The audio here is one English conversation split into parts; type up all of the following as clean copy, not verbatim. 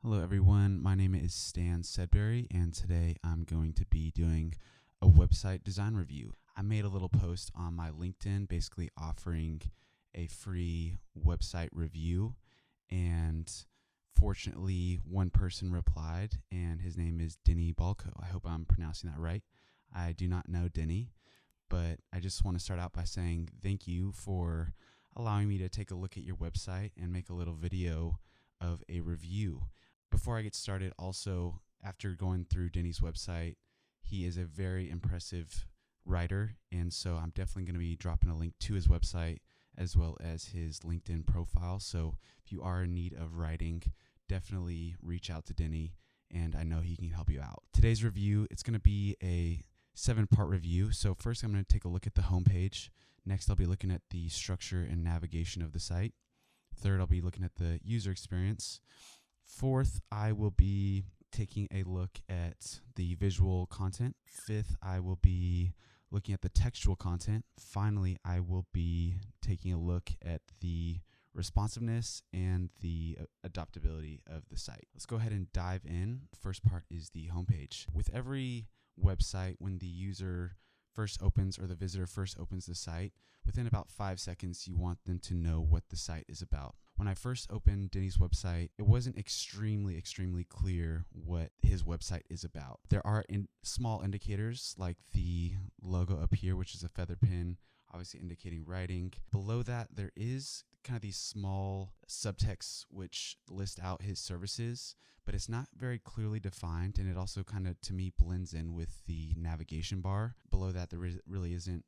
Hello, everyone. My name is Stan Sedbury, and today I'm going to be doing a website design review. I made a little post on my LinkedIn basically offering a free website review, and fortunately, one person replied, and his name is Denny Balco. I hope I'm pronouncing that right. I do not know Denny, but I just want to start out by saying thank you for allowing me to take a look at your website and make a little video of a review. Before I get started, also, after going through Denny's website, he is a very impressive writer, and so I'm definitely going to be dropping a link to his website as well as his LinkedIn profile. So if you are in need of writing, definitely reach out to Denny, and I know he can help you out. Today's review, it's going to be a 7-part review. So first I'm going to take a look at the homepage. Next, I'll be looking at the structure and navigation of the site. Third, I'll be looking at the user experience. Fourth, I will be taking a look at the visual content. Fifth, I will be looking at the textual content. Finally, I will be taking a look at the responsiveness and the adaptability of the site. Let's go ahead and dive in. First part is the homepage. With every website, when the user first opens or the visitor first opens the site, within about 5 seconds, you want them to know what the site is about. When I first opened Denny's website, it wasn't extremely clear what his website is about. There are small indicators like the logo up here, which is a feather pen, obviously indicating writing. Below that, there is kind of these small subtexts which list out his services, but it's not very clearly defined, and it also kind of, to me, blends in with the navigation bar. Below that, there really isn't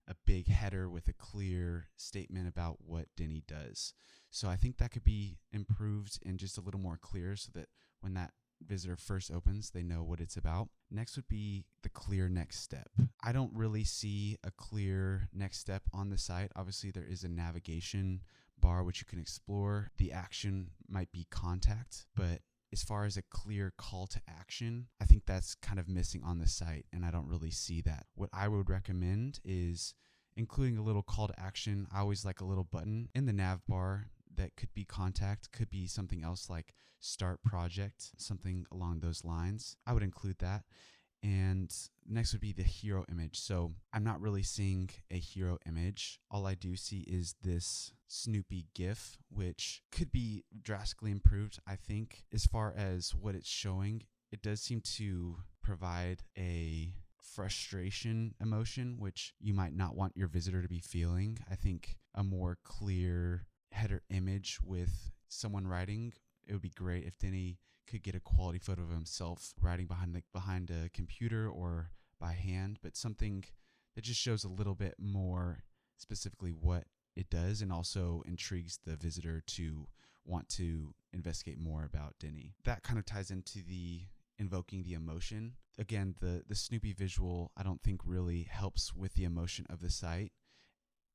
a big header with a clear statement about what Denny does. So I think that could be improved and just a little more clear so that when that visitor first opens, they know what it's about. Next would be the clear next step. I don't really see a clear next step on the site. Obviously, there is a navigation bar which you can explore. The action might be contact, but as far as a clear call to action, I think that's kind of missing on the site, and I don't really see that. What I would recommend is including a little call to action. I always like a little button in the nav bar that could be contact, could be something else like start project, something along those lines. I would include that. And next would be the hero image. So I'm not really seeing a hero image. All I do see is this Snoopy GIF, which could be drastically improved, I think. As far as what it's showing, it does seem to provide a frustration emotion, which you might not want your visitor to be feeling. I think a more clear header image with someone writing, it would be great if Denny could get a quality photo of himself writing behind a computer or by hand, but something that just shows a little bit more specifically what it does and also intrigues the visitor to want to investigate more about Denny. That kind of ties into the invoking the emotion. Again, the Snoopy visual I don't think really helps with the emotion of the site.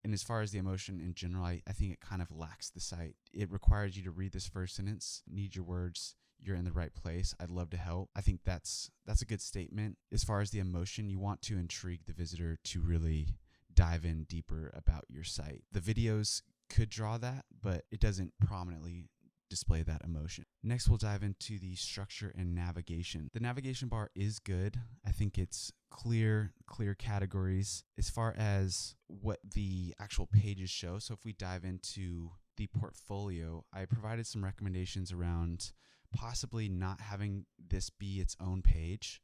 And as far as the emotion in general, I think it kind of lacks the site. It requires you to read this first sentence, need your words, you're in the right place, I'd love to help. I think that's a good statement. As far as the emotion, you want to intrigue the visitor to really dive in deeper about your site. The videos could draw that, but it doesn't prominently display that emotion. Next, we'll dive into the structure and navigation. The navigation bar is good. I think it's clear categories as far as what the actual pages show. So if we dive into the portfolio, I provided some recommendations around possibly not having this be its own page.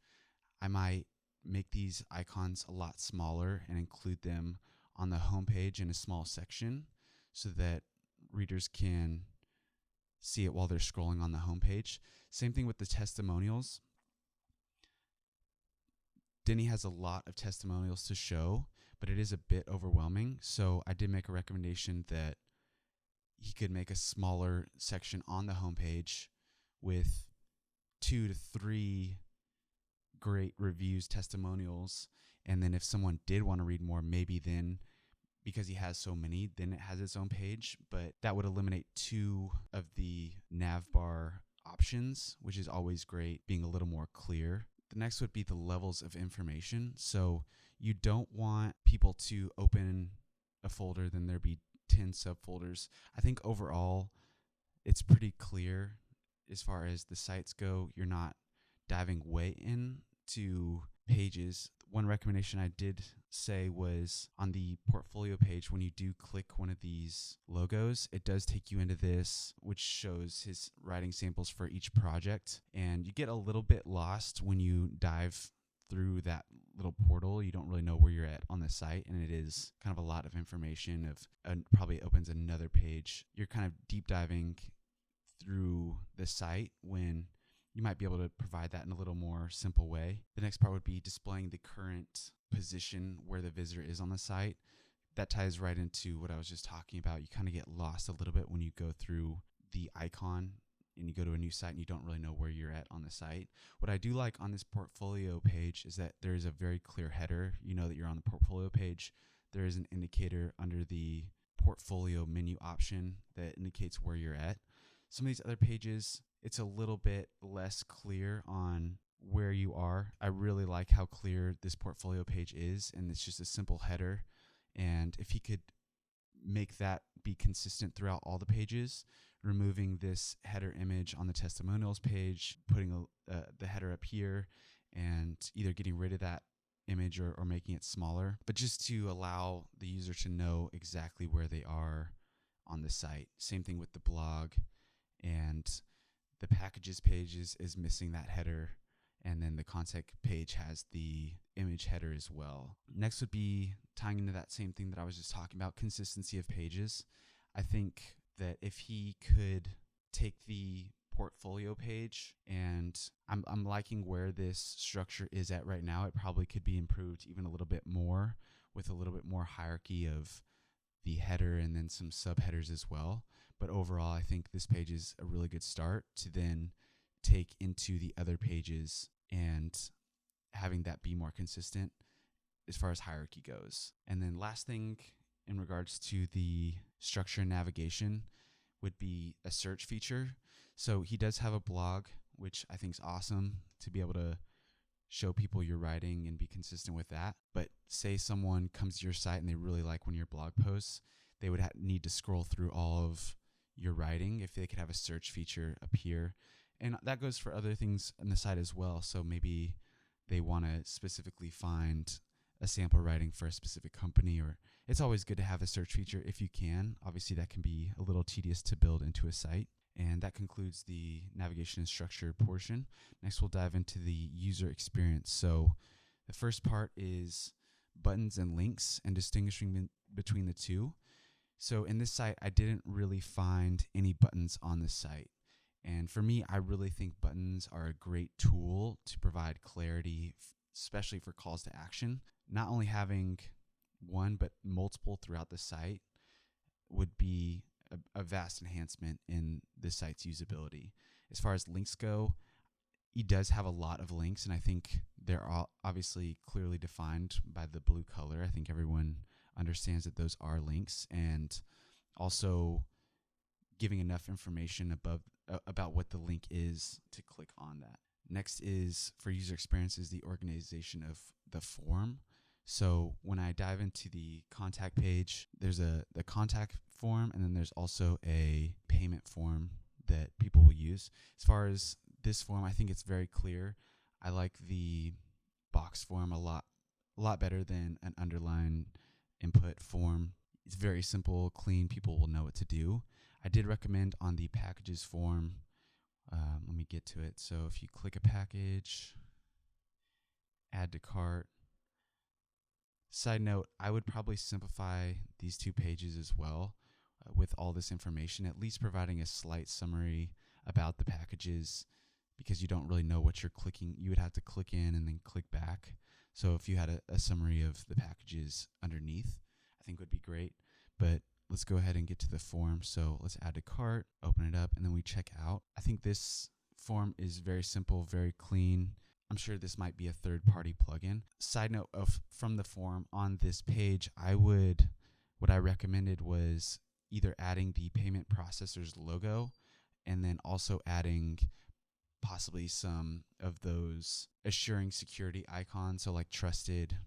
I might make these icons a lot smaller and include them on the homepage in a small section so that readers can see it while they're scrolling on the homepage. Same thing with the testimonials. Denny has a lot of testimonials to show, but it is a bit overwhelming. So I did make a recommendation that he could make a smaller section on the homepage with 2 to 3 great reviews, testimonials, and then if someone did want to read more, maybe then, because he has so many, then it has its own page, but that would eliminate 2 of the nav bar options, which is always great, being a little more clear. The next would be the levels of information. So you don't want people to open a folder, then there be 10 subfolders. I think overall it's pretty clear as far as the sites go, you're not diving way into pages. One recommendation I did say was on the portfolio page, when you do click one of these logos, it does take you into this, which shows his writing samples for each project. And you get a little bit lost when you dive through that little portal. You don't really know where you're at on the site, and it is kind of a lot of information. Probably opens another page. You're kind of deep diving through the site when you might be able to provide that in a little more simple way. The next part would be displaying the current position where the visitor is on the site. That ties right into what I was just talking about. You kind of get lost a little bit when you go through the icon and you go to a new site and you don't really know where you're at on the site. What I do like on this portfolio page is that there is a very clear header. You know that you're on the portfolio page. There is an indicator under the portfolio menu option that indicates where you're at. Some of these other pages, it's a little bit less clear on where you are. I really like how clear this portfolio page is, and it's just a simple header. And if he could make that be consistent throughout all the pages, removing this header image on the testimonials page, putting the header up here, and either getting rid of that image or making it smaller, but just to allow the user to know exactly where they are on the site. Same thing with the blog, and the packages page is missing that header, and then the contact page has the image header as well. Next would be tying into that same thing that I was just talking about, consistency of pages. I think that if he could take the portfolio page, and I'm liking where this structure is at right now. It probably could be improved even a little bit more with a little bit more hierarchy of the header and then some subheaders as well. But overall, I think this page is a really good start to then take into the other pages and having that be more consistent as far as hierarchy goes. And then last thing in regards to the structure and navigation would be a search feature. So he does have a blog, which I think is awesome to be able to show people your writing and be consistent with that. But say someone comes to your site and they really like one of your blog posts, they would need to scroll through all of your writing if they could have a search feature appear. And that goes for other things on the site as well. So maybe they want to specifically find a sample writing for a specific company, or it's always good to have a search feature if you can. Obviously, that can be a little tedious to build into a site. And that concludes the navigation and structure portion. Next, we'll dive into the user experience. So the first part is buttons and links and distinguishing between the two. So in this site, I didn't really find any buttons on this site. And for me, I really think buttons are a great tool to provide clarity, especially for calls to action. Not only having one, but multiple throughout the site would be a vast enhancement in the site's usability. As far as links go, he does have a lot of links, and I think they're all obviously clearly defined by the blue color. I think everyone understands that those are links, and also giving enough information about what the link is to click on that. Next is, for user experience, is the organization of the form. So when I dive into the contact page, there's the contact form, and then there's also a payment form that people will use. As far as this form, I think it's very clear. I like the box form a lot better than an underline input form. It's very simple, clean. People will know what to do. I did recommend on the packages form. Let me get to it. So if you click a package, add to cart. Side note, I would probably simplify these two pages as well with all this information, at least providing a slight summary about the packages, because you don't really know what you're clicking. You would have to click in and then click back. So if you had a summary of the packages underneath, I think would be great. But let's go ahead and get to the form. So let's add to cart, open it up, and then we check out. I think this form is very simple, very clean. I'm sure this might be a third-party plugin. Side note from the form on this page, what I recommended was either adding the payment processor's logo and then also adding possibly some of those assuring security icons, so like trusted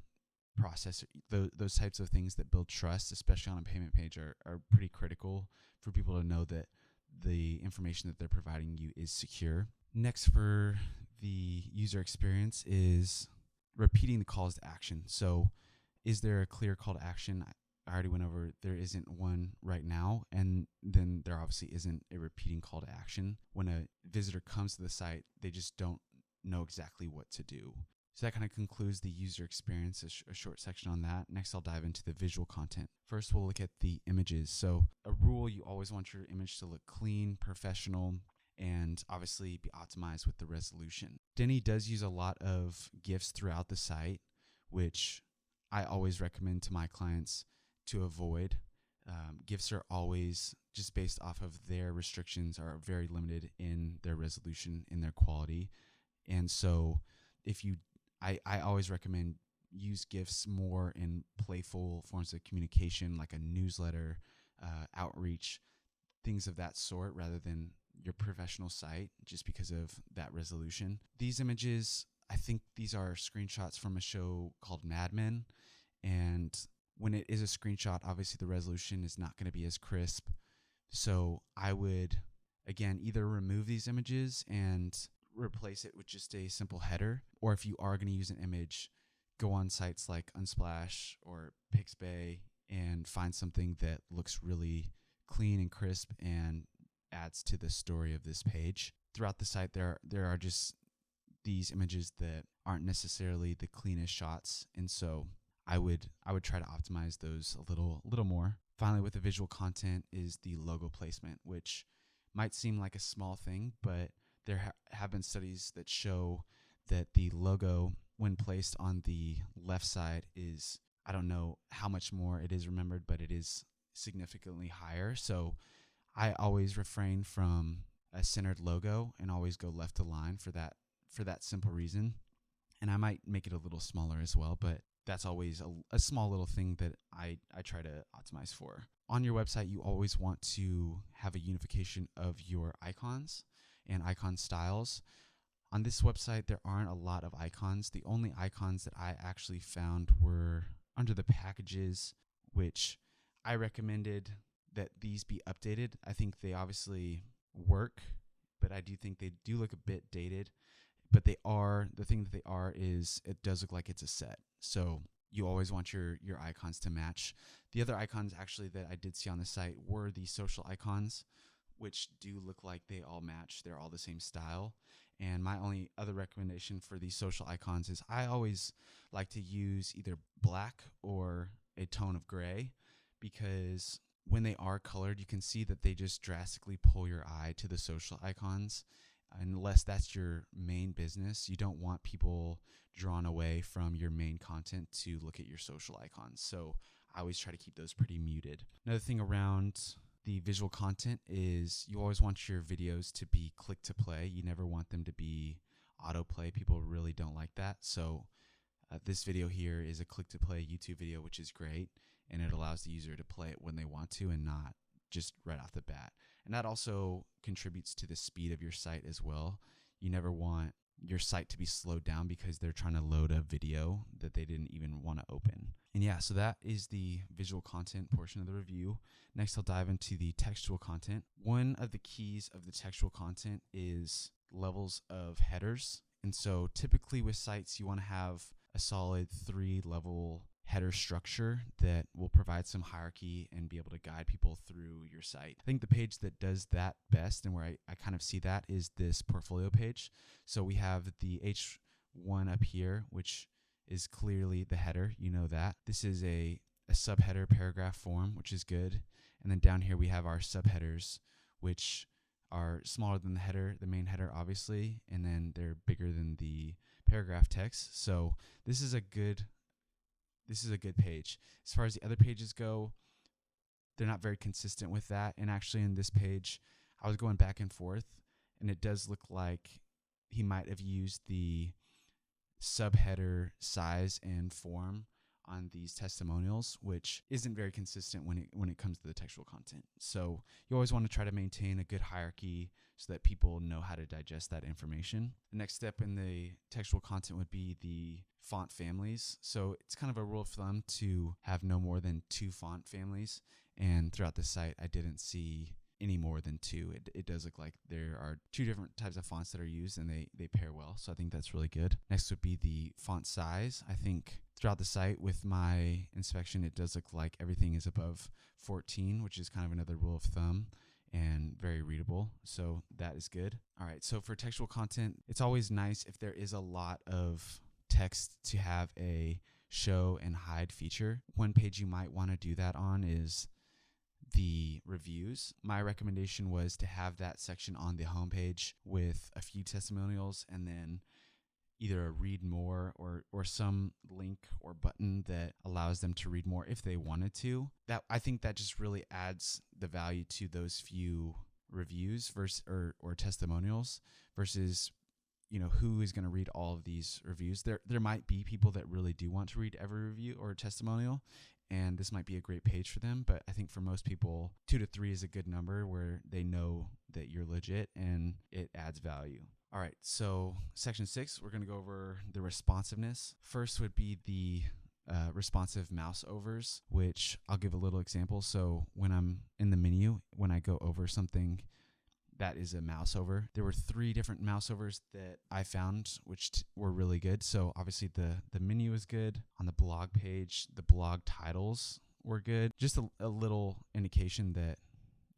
processor, those types of things that build trust, especially on a payment page, are pretty critical for people to know that the information that they're providing you is secure. Next, for the user experience is repeating the calls to action. So is there a clear call to action? I already went over, there isn't one right now, and then there obviously isn't a repeating call to action. When a visitor comes to the site, they just don't know exactly what to do. So that kind of concludes the user experience, a short section on that. Next, I'll dive into the visual content. First, we'll look at the images. So a rule, you always want your image to look clean, professional, and obviously be optimized with the resolution. Denny does use a lot of GIFs throughout the site, which I always recommend to my clients to avoid. GIFs are always, just based off of their restrictions, are very limited in their resolution, in their quality. And so I always recommend use GIFs more in playful forms of communication, like a newsletter, outreach, things of that sort, rather than your professional site, just because of that resolution. These images, I think these are screenshots from a show called Mad Men, and when it is a screenshot, obviously the resolution is not going to be as crisp. So I would, again, either remove these images and replace it with just a simple header, or if you are going to use an image, go on sites like Unsplash or Pixabay and find something that looks really clean and crisp and adds to the story of this page. Throughout the site, there are just these images that aren't necessarily the cleanest shots, and so I would try to optimize those a little more. Finally, with the visual content is the logo placement, which might seem like a small thing, but there have been studies that show that the logo, when placed on the left side, is, I don't know how much more it is remembered, but it is significantly higher. So I always refrain from a centered logo and always go left to line for that simple reason. And I might make it a little smaller as well, but that's always a small little thing that I try to optimize for. On your website, you always want to have a unification of your icons and icon styles. On this website, there aren't a lot of icons. The only icons that I actually found were under the packages, which I recommended that these be updated. I think they obviously work, but I do think they do look a bit dated. But the thing that they are is it does look like it's a set. So you always want your icons to match. The other icons actually that I did see on the site were the social icons, which do look like they all match. They're all the same style. And my only other recommendation for these social icons is I always like to use either black or a tone of gray, because when they are colored, you can see that they just drastically pull your eye to the social icons. Unless that's your main business, you don't want people drawn away from your main content to look at your social icons. So I always try to keep those pretty muted. Another thing around the visual content is you always want your videos to be click to play. You never want them to be autoplay. People really don't like that. So this video here is a click to play YouTube video, which is great. And it allows the user to play it when they want to and not just right off the bat. And that also contributes to the speed of your site as well. You never want your site to be slowed down because they're trying to load a video that they didn't even want to open. And yeah, so that is the visual content portion of the review. Next, I'll dive into the textual content. One of the keys of the textual content is levels of headers. And so typically with sites, you want to have a solid 3-level header structure that will provide some hierarchy and be able to guide people through your site. I think the page that does that best and where I kind of see that is this portfolio page. So we have the H1 up here, which is clearly the header. You know that. This is a subheader paragraph form, which is good. And then down here we have our subheaders, which are smaller than the header, the main header obviously, and then they're bigger than the paragraph text. So this is a good page. As far as the other pages go, they're not very consistent with that. And actually in this page, I was going back and forth, and it does look like he might have used the subheader size and form on these testimonials, which isn't very consistent when it comes to the textual content. So you always want to try to maintain a good hierarchy so that people know how to digest that information. The next step in the textual content would be the font families. So it's kind of a rule of thumb to have no more than 2 font families. And throughout the site, I didn't see any more than 2. It does look like there are 2 different types of fonts that are used, and they pair well. So I think that's really good. Next would be the font size. I think throughout the site with my inspection, it does look like everything is above 14, which is kind of another rule of thumb and very readable. So that is good. All right. So for textual content, it's always nice if there is a lot of text to have a show and hide feature. One page you might want to do that on is the reviews. My recommendation was to have that section on the homepage with a few testimonials, and then either a read more or some link or button that allows them to read more if they wanted to. That, I think that just really adds the value to those few reviews versus or testimonials versus, you know, who is going to read all of these reviews. There might be people that really do want to read every review or testimonial, and this might be a great page for them. But I think for most people, 2 to 3 is a good number where they know that you're legit and it adds value. All right, so section 6, we're going to go over the responsiveness. First would be the responsive mouse overs, which I'll give a little example. So when I'm in the menu, when I go over something that is a mouse over, there were 3 different mouse overs that I found which were really good. So obviously the menu is good. On the blog page, the blog titles were good. Just a little indication that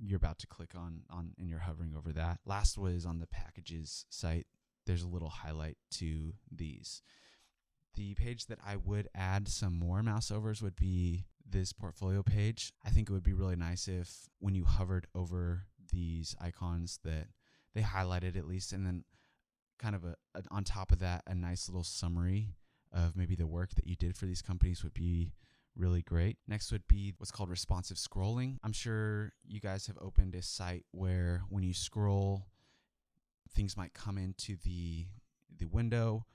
you're about to click on and you're hovering over that. Last was on the packages site. There's a little highlight to these. The page that I would add some more mouse overs would be this portfolio page. I think it would be really nice if when you hovered over these icons that they highlighted at least, and then kind of on top of that, a nice little summary of maybe the work that you did for these companies would be really great. Next would be what's called responsive scrolling. I'm sure you guys have opened a site where when you scroll, things might come into the window.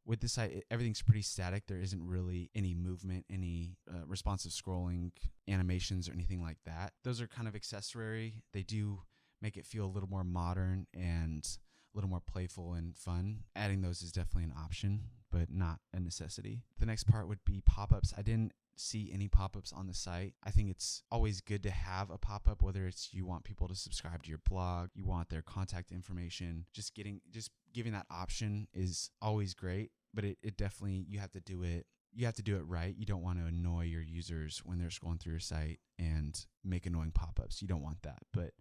With this site, everything's pretty static. There isn't really any movement, any responsive scrolling animations or anything like that. Those are kind of accessory. They do make it feel a little more modern and a little more playful and fun. Adding those is definitely an option, but not a necessity. The next part would be pop-ups. I didn't see any pop-ups on the site. I think it's always good to have a pop-up, whether it's you want people to subscribe to your blog, you want their contact information. Just giving that option is always great, but it definitely, you have to do it right. You don't want to annoy your users when they're scrolling through your site and make annoying pop-ups. You don't want that, but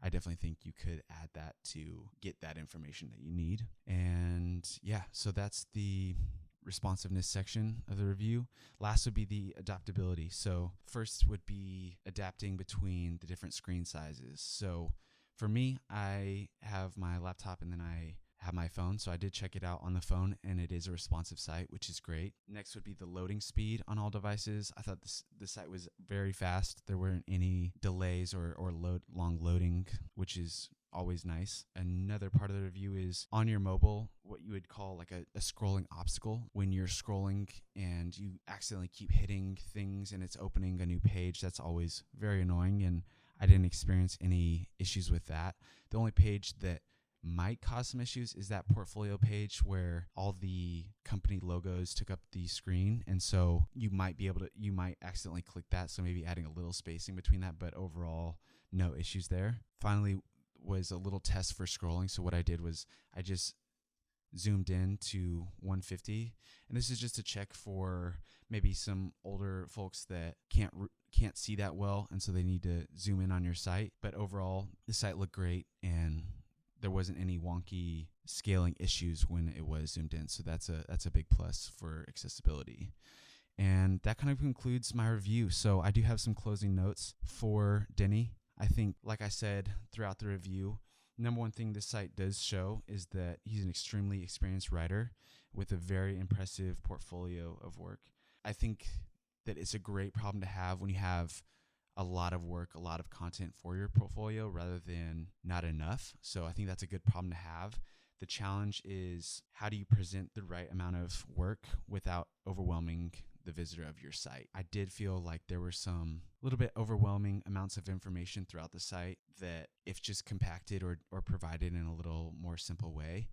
I definitely think you could add that to get that information that you need. And yeah, so that's the responsiveness section of the review. Last would be the adaptability. So first would be adapting between the different screen sizes. So for me, I have my laptop and then I have my phone. So I did check it out on the phone and it is a responsive site, which is great. Next would be the loading speed on all devices. I thought the site was very fast. There weren't any delays or long loading, which is always nice. Another part of the review is on your mobile, what you would call like a scrolling obstacle. When you're scrolling and you accidentally keep hitting things and it's opening a new page, that's always very annoying, and I didn't experience any issues with that. The only page that might cause some issues is that portfolio page where all the company logos took up the screen, and so you might accidentally click that, so maybe adding a little spacing between that, but overall no issues there. Finally was a little test for scrolling. So what I did was I just zoomed in to 150, and this is just to check for maybe some older folks that can't see that well, and so they need to zoom in on your site. But overall, the site looked great, and there wasn't any wonky scaling issues when it was zoomed in. So that's a big plus for accessibility. And that kind of concludes my review. So I do have some closing notes for Denny. I think, like I said throughout the review, number one thing this site does show is that he's an extremely experienced writer with a very impressive portfolio of work. I think that it's a great problem to have when you have a lot of work, a lot of content for your portfolio rather than not enough. So I think that's a good problem to have. The challenge is, how do you present the right amount of work without overwhelming the visitor of your site? I did feel like there were some little bit overwhelming amounts of information throughout the site that, if just compacted or provided in a little more simple way,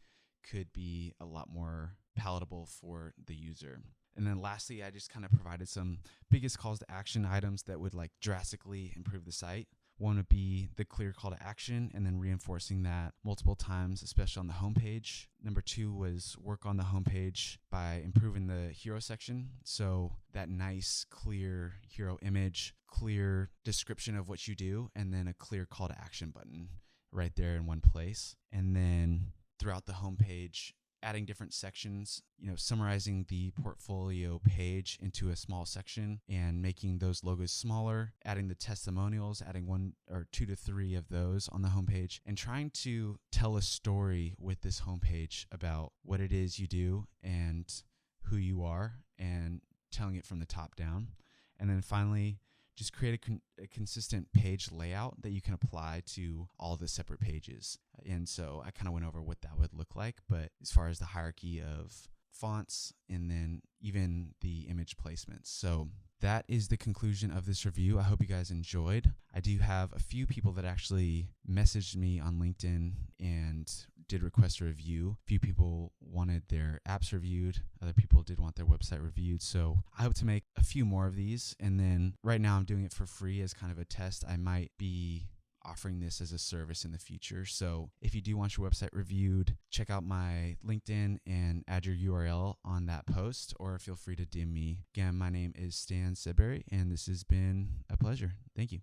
could be a lot more palatable for the user. And then lastly, I just kind of provided some biggest calls to action items that would like drastically improve the site. One would be the clear call to action and then reinforcing that multiple times, especially on the homepage. Number 2 was work on the homepage by improving the hero section. So that nice, clear hero image, clear description of what you do, and then a clear call to action button right there in one place. And then throughout the homepage, adding different sections, summarizing the portfolio page into a small section and making those logos smaller, adding the testimonials, adding 1 or 2 to 3 of those on the homepage, and trying to tell a story with this homepage about what it is you do and who you are, and telling it from the top down. And then finally, just create a consistent page layout that you can apply to all the separate pages. And so I kind of went over what that would look like, but as far as the hierarchy of fonts and then even the image placements. So that is the conclusion of this review. I hope you guys enjoyed. I do have a few people that actually messaged me on LinkedIn and did request a review. A few people wanted their apps reviewed. Other people did want their website reviewed. So I hope to make a few more of these. And then right now I'm doing it for free as kind of a test. I might be offering this as a service in the future. So if you do want your website reviewed, check out my LinkedIn and add your URL on that post, or feel free to DM me. Again, my name is Stan Sedbury, and this has been a pleasure. Thank you.